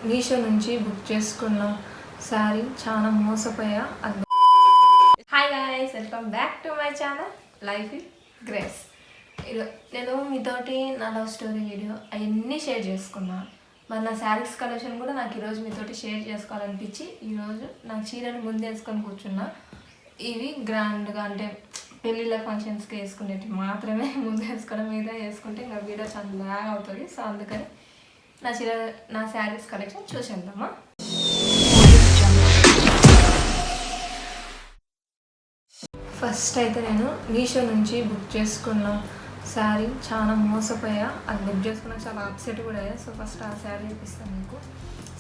మీషో నుంచి బుక్ చేసుకున్న శారీ చాలా మోసపోయా. Hi guys, welcome back to my channel life with Grace. నేను మీతోటి నా లవ్ స్టోరీ వీడియో అవన్నీ షేర్ చేసుకున్నా. మరి నా శారీస్ కలెక్షన్ కూడా నాకు ఈరోజు మీతోటి షేర్ చేసుకోవాలనిపించి ఈరోజు నా చీరలు ముందు వేసుకొని కూర్చున్నా. ఇవి గ్రాండ్గా అంటే పెళ్ళిళ్ళ ఫంక్షన్స్కి వేసుకునేవి మాత్రమే ముందు వేసుకోవడం, మీద వేసుకుంటే ఇంకా వీడియో చాలా బాగా అవుతుంది. సో అందుకని నా శారీస్ కలెక్షన్ చూసేద్దామా. ఫస్ట్ అయితే నేను మీషో నుంచి బుక్ చేసుకున్న శారీ చాలా మోసపోయా. అది బుక్ చేసుకున్నా చాలా అప్సెట్ కూడా అయ్యా. సో ఫస్ట్ ఆ శారీ చూపిస్తాను మీకు.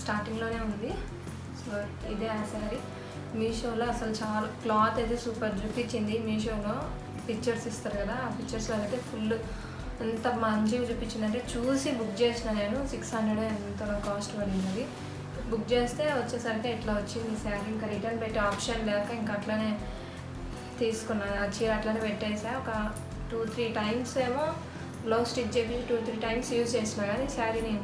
స్టార్టింగ్లోనే ఉంది. సో ఇదే ఆ శారీ. మీషోలో అసలు చాలా క్లాత్ అయితే సూపర్ చూపించింది. మీషోలో పిక్చర్స్ ఇస్తారు కదా, ఆ పిక్చర్స్లో అయితే ఫుల్ ఎంత మంచిగా చూపించిందంటే చూసి బుక్ చేసిన నేను. 600 ఎంతలో కాస్ట్ పడింది. బుక్ చేస్తే వచ్చేసరికి ఇట్లా వచ్చింది ఈ శారీ. ఇంకా రిటర్న్ పెట్టే ఆప్షన్ లేక ఇంకా అట్లనే తీసుకున్నాను. ఆ చీర అట్లనే పెట్టేసా. ఒక 2-3 టైమ్స్ ఏమో బ్లౌజ్ స్టిచ్ చేసి 2-3 టైమ్స్ యూజ్ చేసిన కానీ శారీని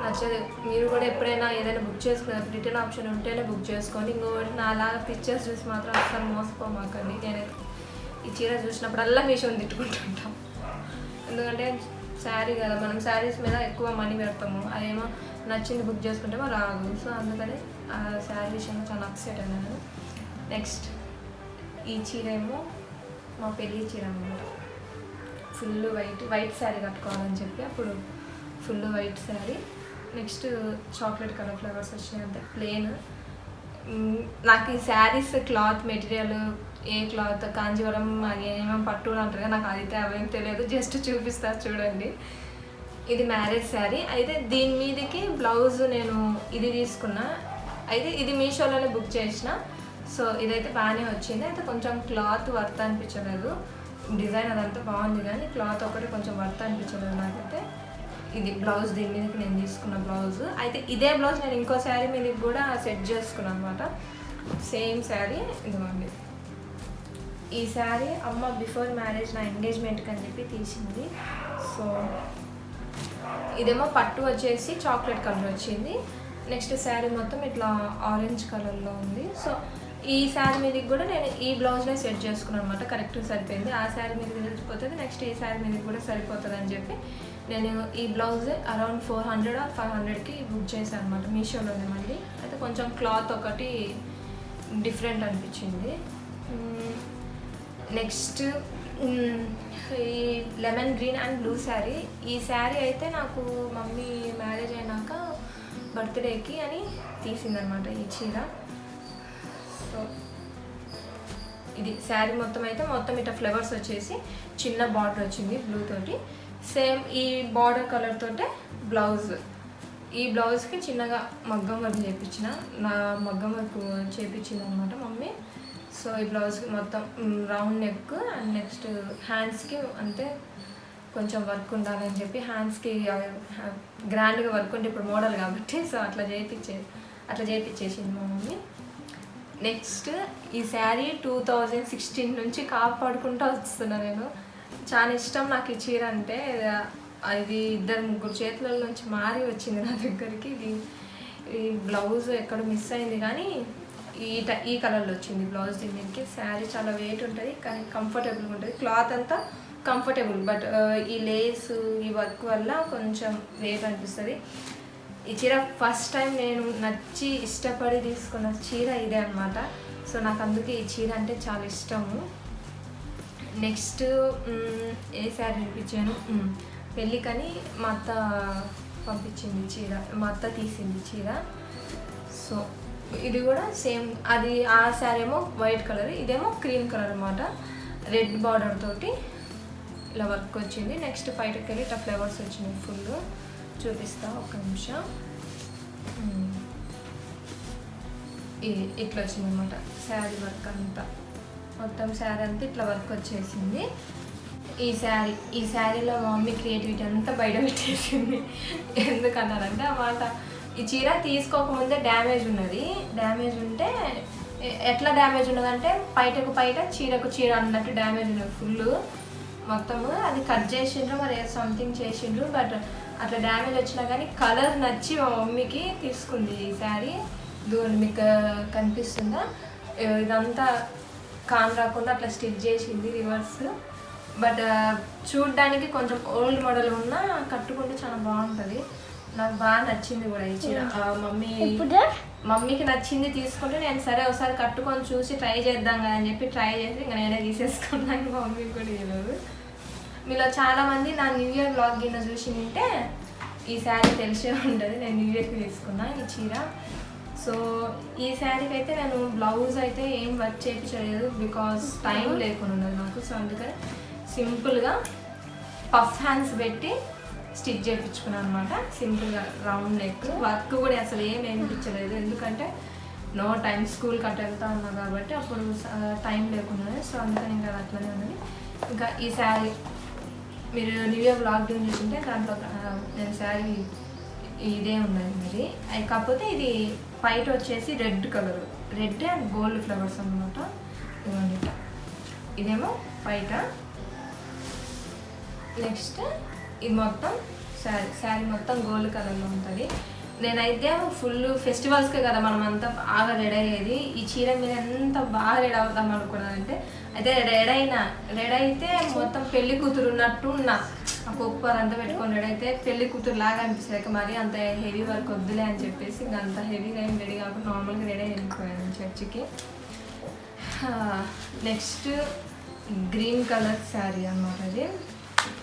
నచ్చదు. మీరు కూడా ఎప్పుడైనా ఏదైనా బుక్ చేసుకున్నారు రిటర్న్ ఆప్షన్ ఉంటేనే బుక్ చేసుకోండి. ఇంకోటి నాలాగా పిక్చర్స్ చూసి మాత్రం అస్సలు మోసపోమాకండి. నేనైతే ఈ చీర చూసినప్పుడల్లా మీషోని తిట్టుకుంటుంటాం. ఎందుకంటే శారీ కదా, మనం శారీస్ మీద ఎక్కువ మనీ పెడతాము. అదేమో నచ్చింది బుక్ చేసుకుంటేమో రాదు. సో అందుకని ఆ శారీ విషయంలో చాలా అప్సెట్ అయ్యాను. నెక్స్ట్ ఈ చీర ఏమో మా పెళ్ళి చీర అనమాట. ఫుల్ వైట్ శారీ కట్టుకోవాలని చెప్పి అప్పుడు full white sari. Next chocolate colour flowers వచ్చినాయి, అంతే ప్లెయిన్. నాకు ఈ శారీస్ క్లాత్ మెటీరియల్ ఏ క్లాత్ కాంజీవరం అది ఏమేమో పట్టు అంటారు, నాకు అయితే అవేం తెలియదు. జస్ట్ చూపిస్తారు చూడండి. ఇది మ్యారేజ్ శారీ. అయితే దీని మీదకి బ్లౌజ్ నేను ఇది తీసుకున్నా. అయితే ఇది మీషోలోనే బుక్ చేసిన. సో ఇదైతే బాగానే వచ్చింది. అయితే కొంచెం క్లాత్ వర్త్ అనిపించలేదు. డిజైన్ అదంతా బాగుంది కానీ క్లాత్ ఒకటి కొంచెం వర్త్ అనిపించలేదు నాకైతే. ఇది బ్లౌజ్ దీని మీదకి నేను తీసుకున్న బ్లౌజ్. అయితే ఇదే బ్లౌజ్ నేను ఇంకో శారీ మీదకి కూడా సెట్ చేసుకున్నాను అనమాట. సేమ్ శారీ ఇదిగోండి. ఈ శారీ అమ్మ బిఫోర్ మ్యారేజ్ నా ఎంగేజ్మెంట్కి అని చెప్పి తీసింది. సో ఇదేమో పట్టు వచ్చేసి చాక్లెట్ కలర్ వచ్చింది. నెక్స్ట్ శారీ మొత్తం ఇట్లా ఆరెంజ్ కలర్లో ఉంది. సో ఈ శారీ మీదకి కూడా నేను ఈ బ్లౌజ్నే సెట్ చేసుకున్నాను అనమాట. కరెక్ట్గా సరిపోయింది. ఆ శారీ మీదకి సరిపోతుంది, నెక్స్ట్ ఈ శారీ మీదకి కూడా సరిపోతుంది అని చెప్పి నేను ఈ బ్లౌజ్ అరౌండ్ 400 or 500కి బుక్ చేశాను అనమాట మీషోలోనే. మళ్ళీ అయితే కొంచెం క్లాత్ ఒకటి డిఫరెంట్ అనిపించింది. నెక్స్ట్ ఈ lemon green and blue sari. ఈ శారీ అయితే నాకు మమ్మీ మ్యారేజ్ అయినాక బర్త్డేకి అని తీసిందనమాట ఈ చీర. సో ఇది శారీ మొత్తం అయితే మొత్తం ఇట్లా ఫ్లవర్స్ వచ్చేసి చిన్న బార్డర్ వచ్చింది బ్లూ తోటి. సేమ్ ఈ బార్డర్ కలర్ తోటే బ్లౌజ్. ఈ బ్లౌజ్కి చిన్నగా మగ్గం వర్క్ చేయించిన, నా మగ్గం వర్క్ చేయించింది అనమాట మమ్మీ. సో ఈ బ్లౌజ్కి మొత్తం రౌండ్ నెక్ అండ్ నెక్స్ట్ హ్యాండ్స్కి అంతే కొంచెం వర్క్ ఉండాలని చెప్పి హ్యాండ్స్కి గ్రాండ్గా వర్క్ ఉంటే ఇప్పుడు మోడల్ కాబట్టి సో అట్లా చేయించేసింది మా మమ్మీ. నెక్స్ట్ ఈ శారీ 2016 నుంచి కాపాడుకుంటూ వస్తున్నా నేను. చాలా ఇష్టం నాకు ఈ చీర అంటే. అది 2-3 చేతుల నుంచి మారి వచ్చింది నా దగ్గరికి. ఈ బ్లౌజ్ ఎక్కడ మిస్ అయింది కానీ ఈ కలర్లో వచ్చింది బ్లౌజ్. దీనికి శారీ చాలా వెయిట్ ఉంటుంది కానీ కంఫర్టబుల్గా ఉంటుంది. క్లాత్ అంతా కంఫర్టబుల్, బట్ ఈ లేస్ ఈ వర్క్ వల్ల కొంచెం వెయిట్ అనిపిస్తుంది. ఈ చీర ఫస్ట్ టైం నేను నచ్చి ఇష్టపడి తీసుకున్న చీర ఇదే అనమాట. సో నాకు అందుకే ఈ చీర అంటే చాలా ఇష్టము. నెక్స్ట్ ఏ శారీ చూపించాను, పెళ్ళికని మా అత్త పంపించింది చీర, మా అత్త తీసింది చీర. సో ఇది కూడా సేమ్. అది ఆ శారీ ఏమో వైట్ కలర్, ఇదేమో క్రీమ్ కలర్ అనమాట. రెడ్ బార్డర్ తోటి ఇలా వర్క్ వచ్చింది. నెక్స్ట్ బయటకు వెళ్ళి ఇట్లా ఫ్లవర్స్ వచ్చినాయి ఫుల్. చూపిస్తా ఒక నిమిషం. ఇట్లా వచ్చింది అనమాట శారీ వర్క్ అంతా. మొత్తం శారీ అంతా ఇట్లా వర్క్ వచ్చేసింది. ఈ శారీలో మా మమ్మీ క్రియేటివిటీ అంతా బయట పెట్టేసింది. ఎందుకన్నారంటే అన్నమాట, ఈ చీర తీసుకోకముందే డ్యామేజ్ ఉన్నది. డ్యామేజ్ ఉంటే ఎట్లా డ్యామేజ్ ఉన్నదంటే బయటకు చీరకు చీర అన్నట్టు డ్యామేజ్ ఉన్నది ఫుల్ మొత్తము. అది కట్ చేసిండ్రు మరి సంథింగ్ చేసిండ్రు, బట్ అట్లా డ్యామేజ్ వచ్చినా కానీ కలర్ నచ్చి మా మమ్మీకి తీసుకుంది ఈ శారీ. దూరం మీకు కనిపిస్తుందా, ఇదంతా కాన్ రాకుండా అట్లా స్టిచ్ చేసింది రివర్స్. బట్ చూడ్డానికి కొంచెం ఓల్డ్ మోడల్ ఉన్నా కట్టుకుంటే చాలా బాగుంటుంది. నాకు బాగా నచ్చింది కూడా ఈ చీర. మమ్మీకి నచ్చింది తీసుకుంటే నేను సరే ఒకసారి కట్టుకొని చూసి ట్రై చేద్దాం కదా అని చెప్పి ట్రై చేసి ఇంకా నేనే తీసేసుకున్నాను. మా మమ్మీకి కూడా తెలియదు. మీలో చాలామంది నా న్యూ ఇయర్ బ్లాగ్ గిన్న చూసి ఉంటే ఈ శారీ తెలిసే ఉంటుంది. నేను న్యూ ఇయర్కి తీసుకున్నా ఈ చీర. సో ఈ శారీకి అయితే నేను బ్లౌజ్ అయితే ఏం వర్క్ చేయించలేదు, బికాస్ టైం లేకుండా ఉన్నది నాకు. సో అందుకని సింపుల్గా పఫ్ హ్యాండ్స్ పెట్టి స్టిచ్ చేయించుకున్నాను అనమాట. సింపుల్గా రౌండ్ నెక్. వర్క్ కూడా అసలు ఏం వేయించలేదు, ఎందుకంటే నో టైం, స్కూల్ కట్ వెళ్తా ఉన్నా కాబట్టి అప్పుడు టైం లేకుండా. సో అందుకని ఇంకా అట్లనే ఉన్నది. ఇంకా ఈ శారీ మీరు న్యూ ఇయర్ బ్లాగ్ చూసుకుంటే దాంట్లో నేను శారీ ఇదే ఉన్నది మరి. కాకపోతే ఇది పైట వచ్చేసి red colour, red and gold flowers అనమాట. ఇవ్వండి, ఇదేమో పైట. నెక్స్ట్ ఇది మొత్తం శారీ మొత్తం గోల్డ్ కలర్లో ఉంటుంది. నేనైతే ఫుల్ ఫెస్టివల్స్కే కదా మనం అంతా బాగా రెడీ అయ్యేది. ఈ చీర మీద ఎంత బాగా రెడీ అవుతాం అనుకున్నానంటే, అయితే రెడీ అయితే మొత్తం పెళ్లి కూతురు ఉన్నట్టు ఉన్నా. ఆ పప్పు అదంతా పెట్టుకొని రెడీ అయితే పెళ్లి కూతురు లాగా అనిపిస్తుంది. మరి అంత హెవీ వర్క్ వద్దులే అని చెప్పేసి ఇంకా అంత హెవీగా ఏం రెడీ కాకుండా నార్మల్గా రెడీ అయిపోయాను చర్చికి. నెక్స్ట్ గ్రీన్ కలర్ శారీ అన్నమాట.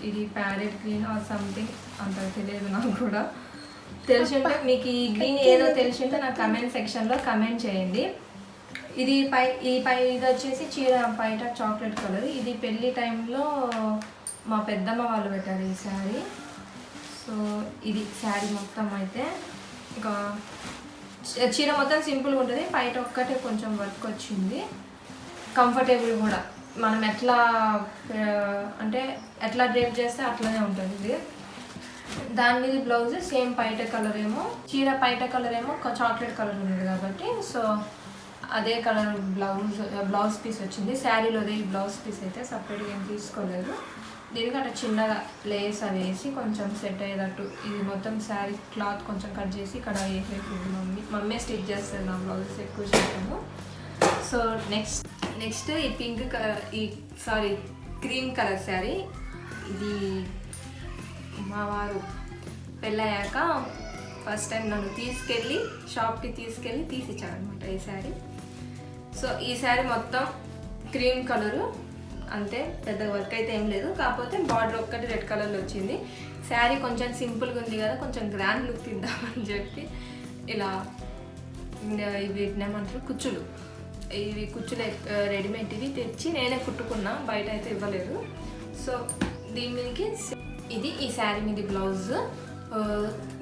ఇది ప్యారెట్ గ్రీన్ ఆర్ సంథింగ్, అంత తెలియదు నాకు కూడా. తెలిసి ఉంటే మీకు ఈ గ్రీన్ ఏదో తెలిసి ఉంటే నాకు కమెంట్ సెక్షన్లో కమెంట్ చేయండి. ఇది ఇది వచ్చేసి చీర పైట చాక్లెట్ కలర్. ఇది పెళ్ళి టైంలో మా పెద్దమ్మ వాళ్ళు పెట్టారు ఈ శారీ. సో ఇది శారీ మొత్తం అయితే ఇంకా చీర మొత్తం సింపుల్గా ఉంటుంది. పైట ఒక్కటే కొంచెం వర్క్ వచ్చింది. కంఫర్టబుల్ కూడా, మనం ఎట్లా అంటే ఎట్లా డ్రేప్ చేస్తే అట్లనే ఉంటుంది ఇది. దాని మీద బ్లౌజ్ సేమ్ పైట కలర్ ఏమో, చీర పైట కలర్ ఏమో చాక్లెట్ కలర్ ఉంది కాబట్టి సో అదే కలర్ బ్లౌజ్ పీస్ వచ్చింది. శారీలోదే ఈ బ్లౌజ్ పీస్ అయితే సపరేట్గా ఏం తీసుకోలేదు. దీనికి అట్లా చిన్నగా లేస్ అవి వేసి కొంచెం సెట్ అయ్యేటట్టు ఇది మొత్తం శారీ క్లాత్ కొంచెం కట్ చేసి ఇక్కడ వేసేసింది మమ్మీ స్టిచ్ చేస్తుంది నా బ్లౌజెస్ ఎక్కువ చేస్తాము. సో నెక్స్ట్ ఈ pink colour, cream colour sari. ఇది మా వారు పెళ్ళయ్యాక ఫస్ట్ టైం నన్ను తీసుకెళ్ళి షాప్కి తీసుకెళ్ళి తీసిచ్చారనమాట ఈ శారీ. సో ఈ శారీ మొత్తం క్రీమ్ కలరు, అంతే, పెద్ద వర్క్ అయితే ఏం లేదు. కాకపోతే బార్డర్ ఒక్కటి రెడ్ కలర్లో వచ్చింది. శారీ కొంచెం సింపుల్గా ఉంది కదా, కొంచెం గ్రాండ్ లుక్ ఇద్దామని చెప్పి ఇలా ఇవి ఏమంటారు కుచ్చులు, ఇవి కుచ్చులు రెడీమేడ్ ఇవి తెచ్చి నేనే కుట్టుకున్నా, బయట అయితే ఇవ్వలేదు. సో దీని మీదకి ఇది ఈ శారీ మీద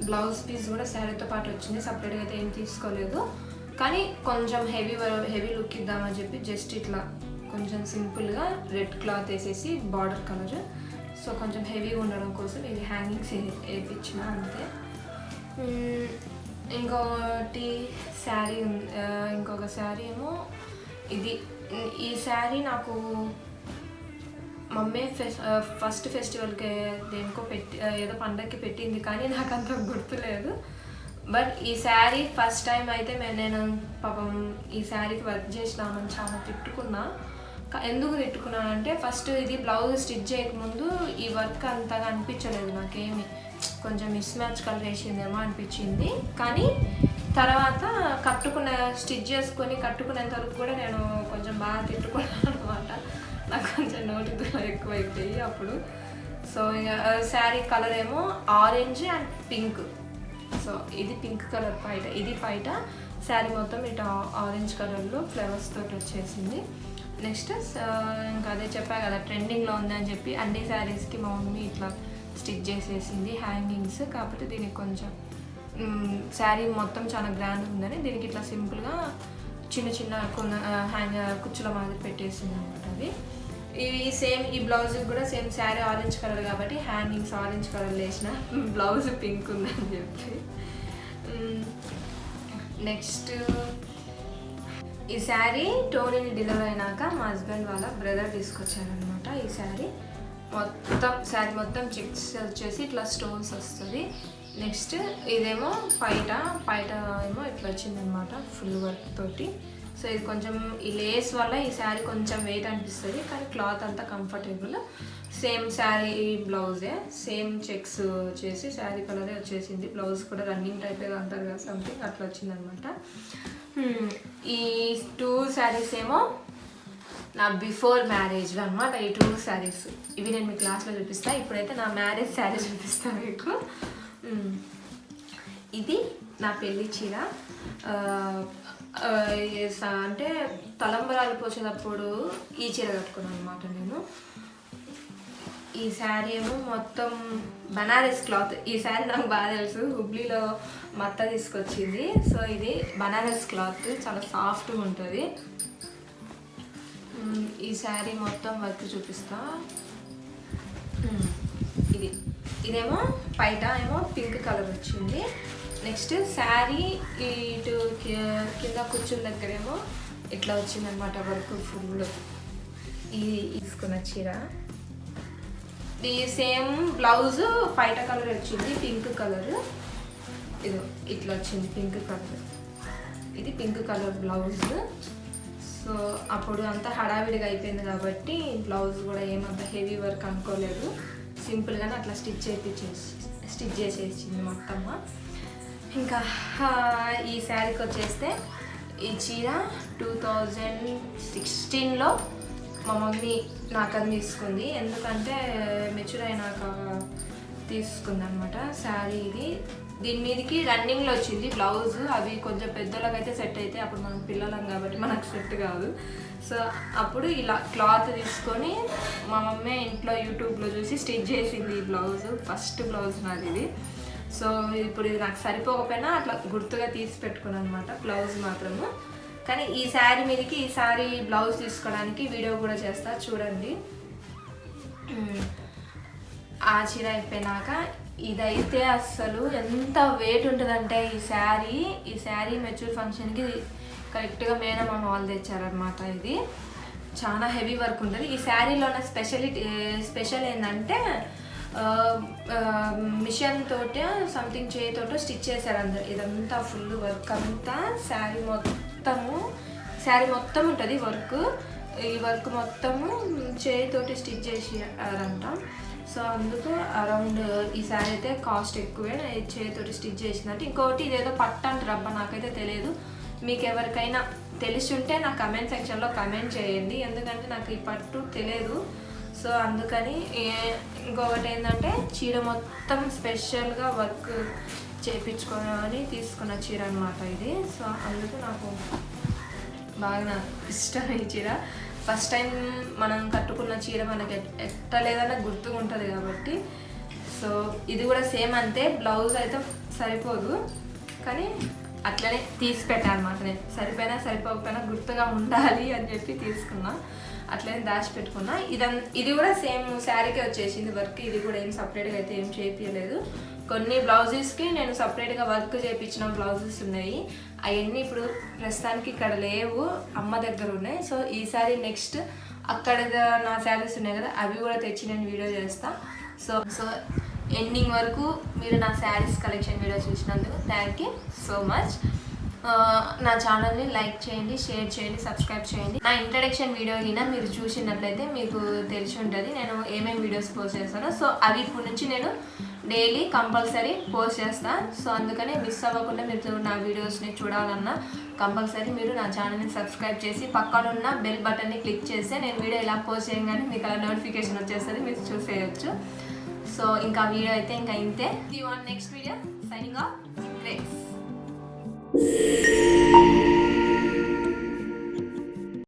బ్లౌజ్ పీస్ కూడా శారీతో పాటు వచ్చింది. సపరేట్గా అయితే ఏం తీసుకోలేదు. కానీ కొంచెం హెవీ లుక్ ఇద్దామని చెప్పి జస్ట్ ఇట్లా కొంచెం సింపుల్గా రెడ్ క్లాత్ వేసేసి బార్డర్ కలర్. సో కొంచెం హెవీగా ఉండడం కోసం ఇది హ్యాంగింగ్స్ వేయించిన అంతే. ఇంకొక శారీ ఏమో ఇది. ఈ శారీ నాకు మమ్మీ ఫస్ట్ ఫెస్టివల్కి దేనికో ఏదో పండగకి పెట్టింది, కానీ నాకు అంత గుర్తులేదు. బట్ ఈ శారీ ఫస్ట్ టైం అయితే నేను పాపం ఈ శారీకి వర్క్ చేసినామని చాలా తిట్టుకున్నా. ఎందుకు తిట్టుకున్నానంటే ఫస్ట్ ఇది బ్లౌజ్ స్టిచ్ చేయకముందు ఈ వర్క్ అంతగా అనిపించలేదు నాకేమి, కొంచెం మిస్ మ్యాచ్ కలర్ వేసిందేమో అనిపించింది. కానీ తర్వాత స్టిచ్ చేసుకొని కట్టుకునేంత వరకు కూడా నేను కొంచెం బాగా తిట్టుకున్నాను అనమాట. నాకు కొంచెం నోటితో ఎక్కువ అయిపోయి అప్పుడు. సో ఇక శారీ కలర్ ఏమో ఆరెంజ్ అండ్ పింక్. సో ఇది పింక్ కలర్ పైట, ఇది పైట శారీ మొత్తం ఇటు ఆరెంజ్ కలర్లో ఫ్లవర్స్ తోటి వచ్చేసింది. నెక్స్ట్ ఇంకా అదే చెప్పా కదా ట్రెండింగ్లో ఉందని చెప్పి అన్ని శారీస్కి మా మమ్మీ ఇట్లా స్టిచ్ చేసేసింది హ్యాంగింగ్స్. కాకపోతే దీనికి కొంచెం శారీ మొత్తం చాలా గ్రాండ్ ఉందని దీనికి ఇట్లా సింపుల్గా చిన్న కుచ్చుల మాదిరి పెట్టేసింది అనమాట. అది ఈ బ్లౌజ్కి కూడా సేమ్ శారీ ఆరెంజ్ కలర్ కాబట్టి హ్యాంగింగ్స్ ఆరెంజ్ కలర్ వేసిన, బ్లౌజ్ పింక్ ఉందని చెప్పి. నెక్స్ట్ ఈ శారీ టోనీని డెలివరీ అయినాక మా హస్బెండ్ వాళ్ళ బ్రదర్ తీసుకొచ్చారనమాట. ఈ శారీ మొత్తం శారీ మొత్తం చెక్స్ వచ్చేసి ఇట్లా స్టోన్స్ వస్తుంది. నెక్స్ట్ ఇదేమో పైట ఏమో ఇట్లా వచ్చిందనమాట ఫుల్ వర్క్ తోటి. సో ఇది కొంచెం ఈ లేస్ వల్ల ఈ శారీ కొంచెం వెయిట్ అనిపిస్తుంది, కానీ క్లాత్ అంతా కంఫర్టబుల్. సేమ్ శారీ బ్లౌజే, సేమ్ చెక్స్ వచ్చేసి శారీ కలరే వచ్చేసింది. బ్లౌజ్ కూడా రన్నింగ్ టైప్ ఏదో అంటారు కదా, సంథింగ్ అట్లా వచ్చిందనమాట. ఈ 2 శారీస్ ఏమో నా బిఫోర్ మ్యారేజ్ అనమాట. ఈ 2 శారీస్ ఇవి నేను మీ క్లాస్లో చూపిస్తాను. ఇప్పుడైతే నా మ్యారేజ్ శారీ చూపిస్తాను మీకు. ఇది నా పెళ్ళి చీర. అంటే తలంబరాలు పోసేటప్పుడు ఈ చీర కట్టుకున్నాను అనమాట నేను. ఈ శారీ ఏమో మొత్తం బనారస్ క్లాత్. ఈ శారీ నాకు బాగా తెలుసు, హుబ్లీలో మత్త తీసుకొచ్చింది. సో ఇది బనారస్ క్లాత్, చాలా సాఫ్ట్గా ఉంటుంది. ఈ శారీ మొత్తం వర్క్ చూపిస్తా. ఇదేమో పైట ఏమో పింక్ కలర్ వచ్చింది. నెక్స్ట్ శారీ ఇటు కింద కూర్చున్న దగ్గరేమో ఇట్లా వచ్చిందనమాట వర్క్ ఫుల్. ఇది తీసుకున్న చీర. ఇది సేమ్ బ్లౌజ్ పైట కలర్ వచ్చింది, పింక్ కలర్. ఇది ఇట్లా వచ్చింది పింక్ కలర్. ఇది పింక్ కలర్ బ్లౌజ్. సో అప్పుడు అంతా హడావిడిగా అయిపోయింది కాబట్టి బ్లౌజ్ కూడా ఏమంత హెవీ వర్క్ అనుకోలేదు, సింపుల్గానే అట్లా స్టిచ్ చేసేసింది మొత్తం. ఇంకా ఈ శారీకి వచ్చేస్తే ఈ చీర 2016లో మా మమ్మీ నాకు అది తీసుకుంది. ఎందుకంటే మెచ్యూర్ అయినాక తీసుకుంది అనమాట శారీ. ఇది దీని మీదకి రన్నింగ్లో వచ్చింది బ్లౌజ్. అవి కొంచెం పెద్దోళ్ళకి అయితే సెట్ అయితే, అప్పుడు మనం పిల్లలం కాబట్టి మనకు సెట్ కాదు. సో అప్పుడు ఇలా క్లాత్ తీసుకొని మా మమ్మీ ఇంట్లో యూట్యూబ్లో చూసి స్టిచ్ చేసింది ఈ బ్లౌజ్. ఫస్ట్ బ్లౌజ్ నాది ఇది. సో ఇప్పుడు ఇది నాకు సరిపోకపోయినా అట్లా గుర్తుగా తీసి పెట్టుకున్నాను అనమాట బ్లౌజ్ మాత్రము. కానీ ఈ శారీ మీదకి ఈ శారీ బ్లౌజ్ తీసుకోవడానికి వీడియో కూడా చేస్తా, చూడండి. ఆ చీర అయిపోయినాక ఇదైతే అస్సలు ఎంత వెయిట్ ఉంటుందంటే ఈ శారీ మెచ్యూర్ ఫంక్షన్కి కరెక్ట్గా మేనమామ వాళ్ళు తెచ్చారనమాట. ఇది చాలా హెవీ వర్క్ ఉంటుంది. ఈ శారీలో ఉన్న స్పెషల్ ఏంటంటే మిషన్ తోటి సంథింగ్ చేయితోటో స్టిచ్ చేశారు అందరు. ఇదంతా ఫుల్ వర్క్ అంతా శారీ మొత్తం ఉంటుంది వర్క్. ఈ వర్క్ మొత్తము చేయితోటి స్టిచ్ చేసారంట. సో అందుకు అరౌండ్ ఈ శారీ అయితే కాస్ట్ ఎక్కువే, చేతితోటి స్టిచ్ చేసినట్టు. ఇంకోటి ఇదేదో పట్టు అంటారు, అబ్బా నాకైతే తెలియదు. మీకు ఎవరికైనా తెలిసి ఉంటే నా కమెంట్ సెక్షన్లో కమెంట్ చేయండి, ఎందుకంటే నాకు ఈ పట్టు తెలియదు. సో అందుకని ఇంకొకటి ఏంటంటే చీర మొత్తం స్పెషల్గా వర్క్ చేయించుకొని తీసుకున్న చీర అనమాట ఇది. సో అందుకు నాకు బాగా ఇష్టం ఈ చీర. ఫస్ట్ టైం మనం కట్టుకున్న చీర మనకి ఎట్లా లేదన్నా గుర్తుగా ఉంటుంది కాబట్టి. సో ఇది కూడా సేమ్ అంతే, బ్లౌజ్ అయితే సరిపోదు కానీ అట్లనే తీసి పెట్టానమాట నేను. సరిపోయినా సరిపోకపోయినా గుర్తుగా ఉండాలి అని చెప్పి తీసుకున్నా, అట్లనే దాచిపెట్టుకున్నా. ఇది కూడా సేమ్ శారీకే వచ్చేసింది వర్క్. ఇది కూడా ఏం సపరేట్గా అయితే ఏం చేయించలేదు. కొన్ని బ్లౌజెస్కి నేను సపరేట్గా వర్క్ చేయించిన బ్లౌజెస్ ఉన్నాయి. అవన్నీ ఇప్పుడు ప్రస్తుతానికి ఇక్కడ లేవు, అమ్మ దగ్గర ఉన్నాయి. సో ఈ సారీ నెక్స్ట్ అక్కడ నా శారీస్ ఉన్నాయి కదా, అవి కూడా తెచ్చి నేను వీడియో చేస్తా. సో ఎండింగ్ వరకు మీరు నా శారీస్ కలెక్షన్ వీడియో చూసినందుకు థ్యాంక్ యూ సో మచ్. నా ఛానల్ని లైక్ చేయండి, షేర్ చేయండి, సబ్స్క్రైబ్ చేయండి. నా ఇంట్రడక్షన్ వీడియో అయినా మీరు చూసినట్లయితే మీకు తెలిసి ఉంటుంది నేను ఏమేమి వీడియోస్ పోస్ట్ చేస్తానో. సో అవి ఇప్పుడు నుంచి నేను డైలీ కంపల్సరీ పోస్ట్ చేస్తాను. సో అందుకని మిస్ అవ్వకుండా మీరు నా వీడియోస్ని చూడాలన్నా కంపల్సరీ మీరు నా ఛానల్ని సబ్స్క్రైబ్ చేసి పక్కన ఉన్న బెల్ బటన్ని క్లిక్ చేస్తే నేను వీడియో ఇలా పోస్ట్ చేయగానే మీకు అలా నోటిఫికేషన్ వచ్చేస్తుంది, మీరు చూసేయచ్చు. సో ఇంకా వీడియో అయితే ఇంకా ఇంతే. Next video signing off grace.